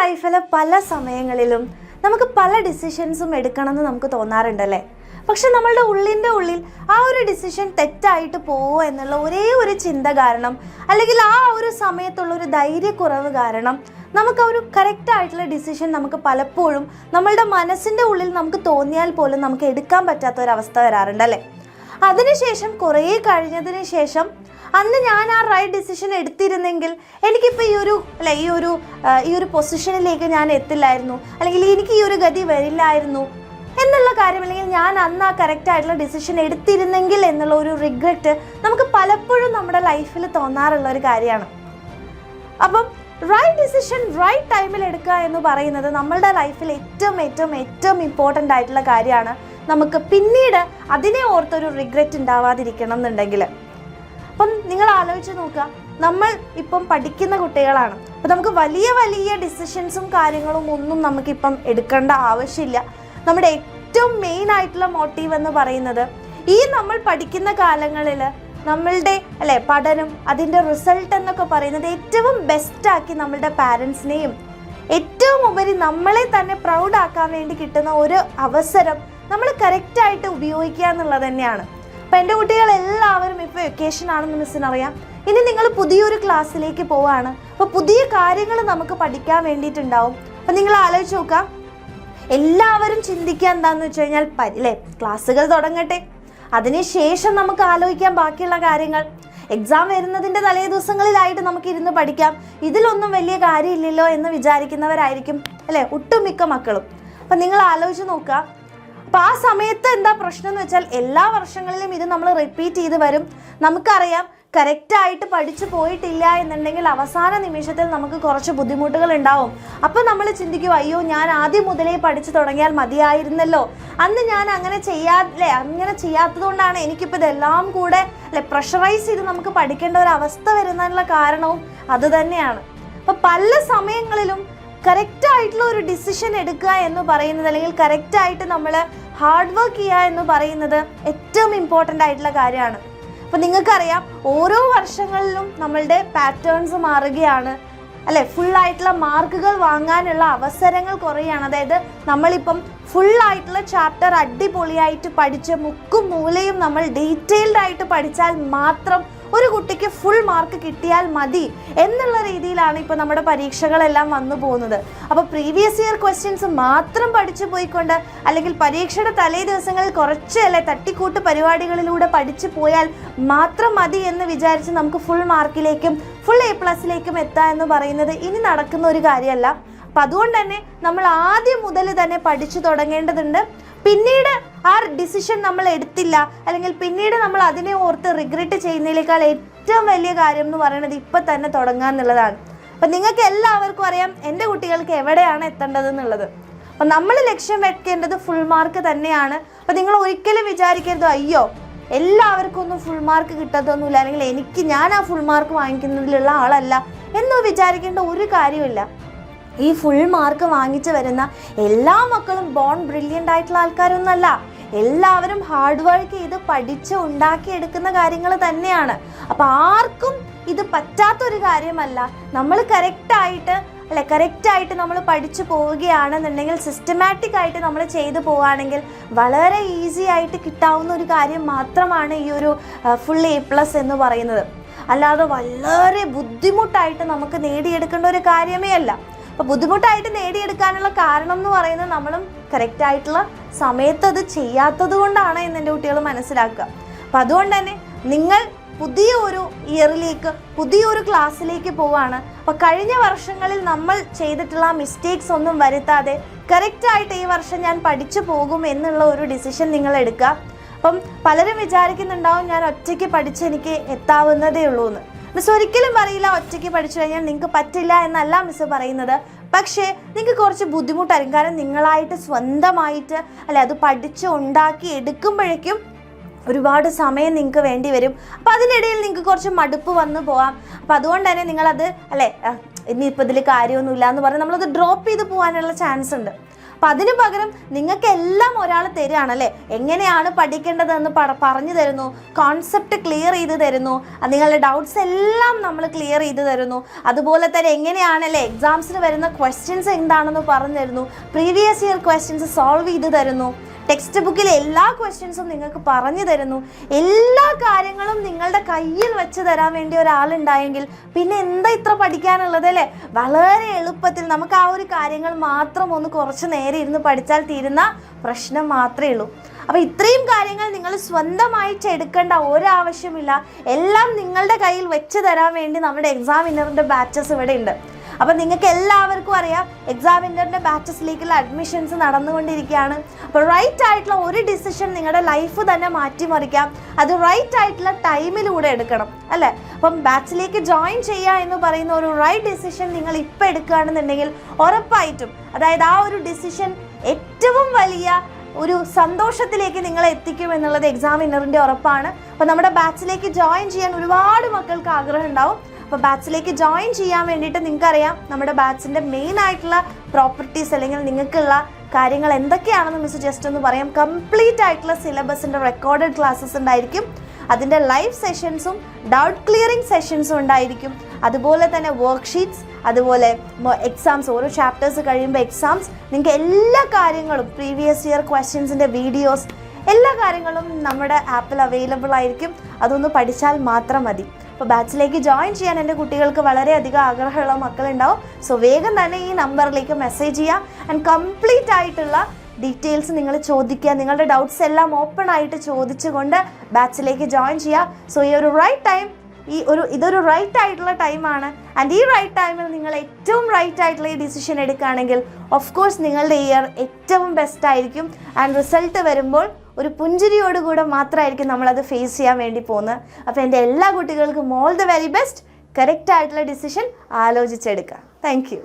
ലൈഫിൽ പല സമയങ്ങളിലും നമുക്ക് പല ഡിസിഷൻസും എടുക്കണമെന്ന് നമുക്ക് തോന്നാറുണ്ടല്ലേ. പക്ഷെ നമ്മളുടെ ഉള്ളിൽ ആ ഒരു ഡിസിഷൻ തെറ്റായിട്ട് പോവോ എന്നുള്ള ഒരേ ഒരു ചിന്ത കാരണം, അല്ലെങ്കിൽ ആ ഒരു സമയത്തുള്ള ഒരു ധൈര്യക്കുറവ് കാരണം നമുക്ക് ആ ഒരു കറക്റ്റ് ആയിട്ടുള്ള ഡിസിഷൻ നമുക്ക് പലപ്പോഴും നമ്മളുടെ മനസ്സിൻ്റെ ഉള്ളിൽ നമുക്ക് തോന്നിയാൽ പോലും നമുക്ക് എടുക്കാൻ പറ്റാത്ത ഒരവസ്ഥ വരാറുണ്ടല്ലേ. അതിനുശേഷം കുറേ കഴിഞ്ഞതിന് ശേഷം അന്ന് ഞാൻ ആ റൈറ്റ് ഡിസിഷൻ എടുത്തിരുന്നെങ്കിൽ എനിക്കിപ്പോൾ ഈ ഒരു പൊസിഷനിലേക്ക് ഞാൻ എത്തില്ലായിരുന്നു, അല്ലെങ്കിൽ എനിക്ക് ഈ ഒരു ഗതി വരില്ലായിരുന്നു എന്നുള്ള കാര്യം, അല്ലെങ്കിൽ ഞാൻ അന്ന് ആ കറക്റ്റ് ആയിട്ടുള്ള ഡിസിഷൻ എടുത്തിരുന്നെങ്കിൽ എന്നുള്ള ഒരു റിഗ്രറ്റ് നമുക്ക് പലപ്പോഴും നമ്മുടെ ലൈഫിൽ തോന്നാറുള്ള ഒരു കാര്യമാണ്. അപ്പം റൈറ്റ് ഡിസിഷൻ റൈറ്റ് ടൈമിൽ എടുക്കുക എന്ന് പറയുന്നത് നമ്മളുടെ ലൈഫിൽ ഏറ്റവും ഇമ്പോർട്ടൻ്റ് ആയിട്ടുള്ള കാര്യമാണ്. നമുക്ക് പിന്നീട് അതിനെ ഓർത്തൊരു റിഗ്രറ്റ് ഉണ്ടാവാതിരിക്കണം എന്നുണ്ടെങ്കിൽ. അപ്പം നിങ്ങൾ ആലോചിച്ച് നോക്കുക, നമ്മൾ ഇപ്പം പഠിക്കുന്ന കുട്ടികളാണ്. അപ്പം നമുക്ക് വലിയ ഡിസിഷൻസും കാര്യങ്ങളും ഒന്നും നമുക്കിപ്പം എടുക്കേണ്ട ആവശ്യമില്ല. നമ്മുടെ ഏറ്റവും മെയിൻ ആയിട്ടുള്ള മോട്ടീവ് എന്ന് പറയുന്നത് ഈ നമ്മൾ പഠിക്കുന്ന കാലങ്ങളിൽ നമ്മളുടെ പഠനം, അതിൻ്റെ റിസൾട്ട് എന്നൊക്കെ പറയുന്നത് ഏറ്റവും ബെസ്റ്റാക്കി നമ്മളുടെ പാരൻസിനെയും ഏറ്റവും ഉപരി നമ്മളെ തന്നെ പ്രൗഡാക്കാൻ വേണ്ടി കിട്ടുന്ന ഒരു അവസരം നമ്മൾ കറക്റ്റായിട്ട് ഉപയോഗിക്കുക എന്നുള്ളത് തന്നെയാണ്. അപ്പം എൻ്റെ കുട്ടികളെല്ലാവരും ഇപ്പോൾ വെക്കേഷൻ ആണെന്ന് മിസ്സിനറിയാം. ഇനി നിങ്ങൾ പുതിയൊരു ക്ലാസ്സിലേക്ക് പോവുകയാണ്. അപ്പോൾ പുതിയ കാര്യങ്ങൾ നമുക്ക് പഠിക്കാൻ വേണ്ടിയിട്ടുണ്ടാവും. അപ്പം നിങ്ങൾ ആലോചിച്ച് നോക്കാം, എല്ലാവരും ചിന്തിക്കുക എന്താണെന്ന് വെച്ച് കഴിഞ്ഞാൽ ക്ലാസ്സുകൾ തുടങ്ങട്ടെ, അതിനുശേഷം നമുക്ക് ആലോചിക്കാം ബാക്കിയുള്ള കാര്യങ്ങൾ. എക്സാം വരുന്നതിൻ്റെ തലേ ദിവസങ്ങളിലായിട്ട് നമുക്ക് ഇരുന്ന് പഠിക്കാം, ഇതിലൊന്നും വലിയ കാര്യമില്ലല്ലോ എന്ന് വിചാരിക്കുന്നവരായിരിക്കും ഒട്ടുമിക്ക മക്കളും. അപ്പം നിങ്ങൾ ആലോചിച്ച് നോക്കുക. അപ്പോൾ ആ സമയത്ത് എന്താ പ്രശ്നം എന്ന് വെച്ചാൽ എല്ലാ വർഷങ്ങളിലും ഇത് നമ്മൾ റിപ്പീറ്റ് ചെയ്ത് വരും. നമുക്കറിയാം കറക്റ്റായിട്ട് പഠിച്ചു പോയിട്ടില്ല എന്നുണ്ടെങ്കിൽ അവസാന നിമിഷത്തിൽ നമുക്ക് കുറച്ച് ബുദ്ധിമുട്ടുകൾ ഉണ്ടാവും. അപ്പോൾ നമ്മൾ ചിന്തിക്കും, അയ്യോ ഞാൻ ആദ്യം മുതലേ പഠിച്ചു തുടങ്ങിയാൽ മതിയായിരുന്നല്ലോ, അന്ന് ഞാൻ അങ്ങനെ ചെയ്യാത്തത് കൊണ്ടാണ് എനിക്കിപ്പോൾ ഇതെല്ലാം കൂടെ പ്രഷറൈസ് ചെയ്ത് നമുക്ക് പഠിക്കേണ്ട ഒരു അവസ്ഥ വരുന്നതിനുള്ള കാരണവും അതുതന്നെയാണ്. അപ്പോൾ പല സമയങ്ങളിലും കറക്റ്റായിട്ടുള്ള ഒരു ഡിസിഷൻ എടുക്കുക എന്ന് പറയുന്നത്, അല്ലെങ്കിൽ കറക്റ്റായിട്ട് നമ്മൾ ഹാർഡ് വർക്ക് ചെയ്യുക എന്ന് പറയുന്നത് ഏറ്റവും ഇമ്പോർട്ടൻ്റ് ആയിട്ടുള്ള കാര്യമാണ്. അപ്പോൾ നിങ്ങൾക്കറിയാം ഓരോ വർഷങ്ങളിലും നമ്മളുടെ പാറ്റേൺസ് മാറുകയാണ് ഫുള്ളായിട്ടുള്ള മാർക്കുകൾ വാങ്ങാനുള്ള അവസരങ്ങൾ കുറയാണ്. അതായത് നമ്മളിപ്പം ഫുള്ളായിട്ടുള്ള ചാപ്റ്റർ അടിപൊളിയായിട്ട് പഠിച്ച് മുക്കും മൂലയും നമ്മൾ ഡീറ്റെയിൽഡ് ആയിട്ട് പഠിച്ചാൽ മാത്രം ഒരു കുട്ടിക്ക് ഫുൾ മാർക്ക് കിട്ടിയാൽ മതി എന്നുള്ള രീതിയിലാണ് ഇപ്പോൾ നമ്മുടെ പരീക്ഷകളെല്ലാം വന്നു പോകുന്നത്. അപ്പോൾ പ്രീവിയസ് ഇയർ ക്വസ്റ്റ്യൻസ് മാത്രം പഠിച്ചു പോയിക്കൊണ്ട്, അല്ലെങ്കിൽ പരീക്ഷയുടെ തലേ ദിവസങ്ങളിൽ കുറച്ച് തട്ടിക്കൂട്ട് പരിപാടികളിലൂടെ പഠിച്ചു പോയാൽ മാത്രം മതി എന്ന് വിചാരിച്ച് നമുക്ക് ഫുൾ മാർക്കിലേക്കും ഫുൾ A+ലേക്കും എത്താൻ എന്ന് പറയുന്നത് ഇനി നടക്കുന്ന ഒരു കാര്യമല്ല. അപ്പം അതുകൊണ്ട് തന്നെ നമ്മൾ ആദ്യം മുതൽ തന്നെ പഠിച്ചു തുടങ്ങേണ്ടതുണ്ട്. പിന്നീട് ആ ഡിസിഷൻ നമ്മൾ എടുത്തില്ല, അല്ലെങ്കിൽ പിന്നീട് നമ്മൾ അതിനെ ഓർത്ത് റിഗ്രറ്റ് ചെയ്യുന്നതിനേക്കാൾ ഏറ്റവും വലിയ കാര്യം എന്ന് പറയുന്നത് ഇപ്പം തന്നെ തുടങ്ങുക എന്നുള്ളതാണ്. അപ്പം നിങ്ങൾക്ക് എല്ലാവർക്കും അറിയാം എൻ്റെ കുട്ടികൾക്ക് എവിടെയാണ് എത്തേണ്ടതെന്നുള്ളത്. അപ്പം നമ്മൾ ലക്ഷ്യം വെക്കേണ്ടത് ഫുൾ മാർക്ക് തന്നെയാണ്. അപ്പം നിങ്ങൾ ഒരിക്കലും വിചാരിക്കരുത്, അയ്യോ എല്ലാവർക്കും ഒന്നും ഫുൾ മാർക്ക് കിട്ടത്തൊന്നുമില്ല, അല്ലെങ്കിൽ ഞാൻ ആ ഫുൾ മാർക്ക് വാങ്ങിക്കുന്നതിലുള്ള ആളല്ല എന്ന് വിചാരിക്കേണ്ട ഒരു കാര്യമില്ല. ഈ ഫുൾ മാർക്ക് വാങ്ങിച്ചു വരുന്ന എല്ലാ മക്കളും ബോൺ ബ്രില്യൻ്റ് ആയിട്ടുള്ള ആൾക്കാരൊന്നുമല്ല. എല്ലാവരും ഹാർഡ് വർക്ക് ചെയ്ത് പഠിച്ച് ഉണ്ടാക്കിയെടുക്കുന്ന കാര്യങ്ങൾ തന്നെയാണ്. അപ്പം ആർക്കും ഇത് പറ്റാത്തൊരു കാര്യമല്ല. നമ്മൾ കറക്റ്റായിട്ട് നമ്മൾ പഠിച്ചു പോവുകയാണെന്നുണ്ടെങ്കിൽ, സിസ്റ്റമാറ്റിക് ആയിട്ട് നമ്മൾ ചെയ്തു പോവുകയാണെങ്കിൽ വളരെ ഈസി ആയിട്ട് കിട്ടാവുന്ന ഒരു കാര്യം മാത്രമാണ് ഈ ഒരു ഫുൾ A+ എന്ന് പറയുന്നത്. അല്ലാതെ വളരെ ബുദ്ധിമുട്ടായിട്ട് നമുക്ക് നേടിയെടുക്കേണ്ട ഒരു കാര്യമേ അല്ല. അപ്പോൾ ബുദ്ധിമുട്ടായിട്ട് നേടിയെടുക്കാനുള്ള കാരണം എന്ന് പറയുന്നത് നമ്മളും കറക്റ്റായിട്ടുള്ള സമയത്ത് അത് ചെയ്യാത്തത് കൊണ്ടാണ് എന്ന് എൻ്റെ കുട്ടികൾ മനസ്സിലാക്കുക. അപ്പോൾ അതുകൊണ്ട് തന്നെ നിങ്ങൾ പുതിയ ഒരു ഇയറിലേക്ക്, പുതിയൊരു ക്ലാസ്സിലേക്ക് പോവുകയാണ്. അപ്പോൾ കഴിഞ്ഞ വർഷങ്ങളിൽ നമ്മൾ ചെയ്തിട്ടുള്ള മിസ്റ്റേക്സ് ഒന്നും വരുത്താതെ കറക്റ്റായിട്ട് ഈ വർഷം ഞാൻ പഠിച്ചു പോകും എന്നുള്ള ഒരു ഡിസിഷൻ നിങ്ങൾ എടുക്കുക. അപ്പം പലരും വിചാരിക്കുന്നുണ്ടാവും ഞാൻ ഒറ്റയ്ക്ക് പഠിച്ച് എനിക്ക് എത്താവുന്നതേ ഉള്ളൂ എന്ന്. മിസ് ഒരിക്കലും പറയില്ല ഒറ്റയ്ക്ക് പഠിച്ചു കഴിഞ്ഞാൽ നിങ്ങൾക്ക് പറ്റില്ല എന്നല്ല മിസ് പറയുന്നത്. പക്ഷേ നിങ്ങൾക്ക് കുറച്ച് ബുദ്ധിമുട്ടായിരിക്കും. കാരണം നിങ്ങളായിട്ട് സ്വന്തമായിട്ട് അത് പഠിച്ച് ഉണ്ടാക്കി എടുക്കുമ്പോഴേക്കും ഒരുപാട് സമയം നിങ്ങൾക്ക് വേണ്ടി വരും. അപ്പോൾ അതിനിടയിൽ നിങ്ങൾക്ക് കുറച്ച് മടുപ്പ് വന്നു പോവാം. അപ്പോൾ അതുകൊണ്ട് തന്നെ നിങ്ങളത് ഇനിയിപ്പോൾ ഇതിൽ കാര്യമൊന്നുമില്ല എന്ന് പറഞ്ഞ് നമ്മളത് ഡ്രോപ്പ് ചെയ്ത് പോകാനുള്ള ചാൻസ് ഉണ്ട്. അപ്പം അതിന് പകരം നിങ്ങൾക്ക് എല്ലാം ഒരാൾ തരികയാണല്ലേ, എങ്ങനെയാണ് പഠിക്കേണ്ടതെന്ന് പറഞ്ഞു തരുന്നു, കോൺസെപ്റ്റ് ക്ലിയർ ചെയ്ത് തരുന്നു, നിങ്ങളുടെ ഡൗട്ട്സ് എല്ലാം നമ്മൾ ക്ലിയർ ചെയ്ത് തരുന്നു. അതുപോലെ തന്നെ എങ്ങനെയാണല്ലേ എക്സാംസിന് വരുന്ന ക്വസ്റ്റ്യൻസ് എന്താണെന്ന് പറഞ്ഞു തരുന്നു, പ്രീവിയസ് ഇയർ ക്വസ്റ്റ്യൻസ് സോൾവ് ചെയ്ത് തരുന്നു, ടെക്സ്റ്റ് ബുക്കിലെ എല്ലാ ക്വസ്റ്റ്യൻസും നിങ്ങൾക്ക് പറഞ്ഞു തരുന്നു. എല്ലാ കാര്യങ്ങളും നിങ്ങളുടെ കയ്യിൽ വെച്ച് തരാൻ വേണ്ടി ഒരാളുണ്ടായെങ്കിൽ പിന്നെ എന്താ ഇത്ര പഠിക്കാനുള്ളത് അല്ലേ? വളരെ എളുപ്പത്തിൽ നമുക്ക് ആ ഒരു കാര്യങ്ങൾ മാത്രം ഒന്ന് കുറച്ച് നേരം ഇരുന്ന് പഠിച്ചാൽ തീരുന്ന പ്രശ്നം മാത്രമേ ഉള്ളൂ. അപ്പോൾ ഇത്രയും കാര്യങ്ങൾ നിങ്ങൾ സ്വന്തമായിട്ട് എടുക്കേണ്ട ഒരാവശ്യമില്ല. എല്ലാം നിങ്ങളുടെ കയ്യിൽ വെച്ച് തരാൻ വേണ്ടി നമ്മുടെ എക്സാമിനറിൻ്റെ ബാച്ചസ് ഇവിടെ ഉണ്ട്. അപ്പം നിങ്ങൾക്ക് എല്ലാവർക്കും അറിയാം എക്സാമിനറിൻ്റെ ബാച്ചസിലേക്കുള്ള അഡ്മിഷൻസ് നടന്നുകൊണ്ടിരിക്കുകയാണ്. അപ്പോൾ റൈറ്റ് ആയിട്ടുള്ള ഒരു ഡിസിഷൻ നിങ്ങളുടെ ലൈഫ് തന്നെ മാറ്റിമറിക്കാം. അത് റൈറ്റ് ആയിട്ടുള്ള ടൈമിലൂടെ എടുക്കണം അല്ലേ? അപ്പം ബാച്ചിലേക്ക് ജോയിൻ ചെയ്യുക എന്ന് പറയുന്ന ഒരു റൈറ്റ് ഡിസിഷൻ നിങ്ങൾ ഇപ്പം എടുക്കുകയാണെന്നുണ്ടെങ്കിൽ ഉറപ്പായിട്ടും, അതായത് ആ ഒരു ഡിസിഷൻ ഏറ്റവും വലിയ ഒരു സന്തോഷത്തിലേക്ക് നിങ്ങളെ എത്തിക്കും എന്നുള്ളത് എക്സാമിനറിൻ്റെ ഉറപ്പാണ്. അപ്പോൾ നമ്മുടെ ബാച്ചിലേക്ക് ജോയിൻ ചെയ്യാൻ ഒരുപാട് മക്കൾക്ക് ആഗ്രഹം ഉണ്ടാവും. അപ്പോൾ ബാച്ചിലേക്ക് ജോയിൻ ചെയ്യാൻ വേണ്ടിയിട്ട് നിങ്ങൾക്കറിയാം നമ്മുടെ ബാച്ചിൻ്റെ മെയിൻ ആയിട്ടുള്ള പ്രോപ്പർട്ടീസ് അല്ലെങ്കിൽ നിങ്ങൾക്കുള്ള കാര്യങ്ങൾ എന്തൊക്കെയാണെന്ന് മിസ് ജസ്റ്റ് ഒന്ന് പറയാം. കംപ്ലീറ്റ് ആയിട്ടുള്ള സിലബസിൻ്റെ റെക്കോർഡഡ് ക്ലാസ്സസ് ഉണ്ടായിരിക്കും. അതിൻ്റെ ലൈവ് സെഷൻസും ഡൗട്ട് ക്ലിയറിംഗ് സെഷൻസും ഉണ്ടായിരിക്കും. അതുപോലെ തന്നെ വർക്ക്ഷീറ്റ്സ്, അതുപോലെ എക്സാംസ്, ഓരോ ചാപ്റ്റേഴ്സ് കഴിയുമ്പോൾ എക്സാംസ്, നിങ്ങൾക്ക് എല്ലാ കാര്യങ്ങളും പ്രീവിയസ് ഇയർ ക്വസ്റ്റ്യൻസിൻ്റെ വീഡിയോസ്, എല്ലാ കാര്യങ്ങളും നമ്മുടെ ആപ്പിൽ അവൈലബിൾ ആയിരിക്കും. അതൊന്ന് പഠിച്ചാൽ മാത്രം മതി. അപ്പോൾ ബാച്ചിലേക്ക് ജോയിൻ ചെയ്യാൻ എൻ്റെ കുട്ടികൾക്ക് വളരെയധികം ആഗ്രഹമുള്ള മക്കളുണ്ടാവും. സോ വേഗം തന്നെ ഈ നമ്പറിലേക്ക് മെസ്സേജ് ചെയ്യുക ആൻഡ് കംപ്ലീറ്റ് ആയിട്ടുള്ള ഡീറ്റെയിൽസ് നിങ്ങൾ ചോദിക്കുക. നിങ്ങളുടെ ഡൗട്ട്സ് എല്ലാം ഓപ്പൺ ആയിട്ട് ചോദിച്ചുകൊണ്ട് ബാച്ചിലേക്ക് ജോയിൻ ചെയ്യുക. സോ ഈ ഒരു റൈറ്റ് ടൈം, ഇതൊരു റൈറ്റ് ആയിട്ടുള്ള ടൈമാണ്. ആൻഡ് ഈ റൈറ്റ് ടൈമിൽ നിങ്ങൾ ഏറ്റവും റൈറ്റ് ആയിട്ടുള്ള ഈ ഡിസിഷൻ എടുക്കുകയാണെങ്കിൽ ഓഫ് കോഴ്സ് നിങ്ങളുടെ ഇയർ ഏറ്റവും ബെസ്റ്റ് ആയിരിക്കും. ആൻഡ് റിസൾട്ട് വരുമ്പോൾ ഒരു പുഞ്ചിരിയോടുകൂടെ മാത്രമായിരിക്കും നമ്മളത് ഫേസ് ചെയ്യാൻ വേണ്ടി പോകുന്നത്. അപ്പോൾ എൻ്റെ എല്ലാ കുട്ടികൾക്കും all the very best. Correct ആയിട്ടുള്ള ഡിസിഷൻ ആലോചിച്ചെടുക്കുക. Thank U.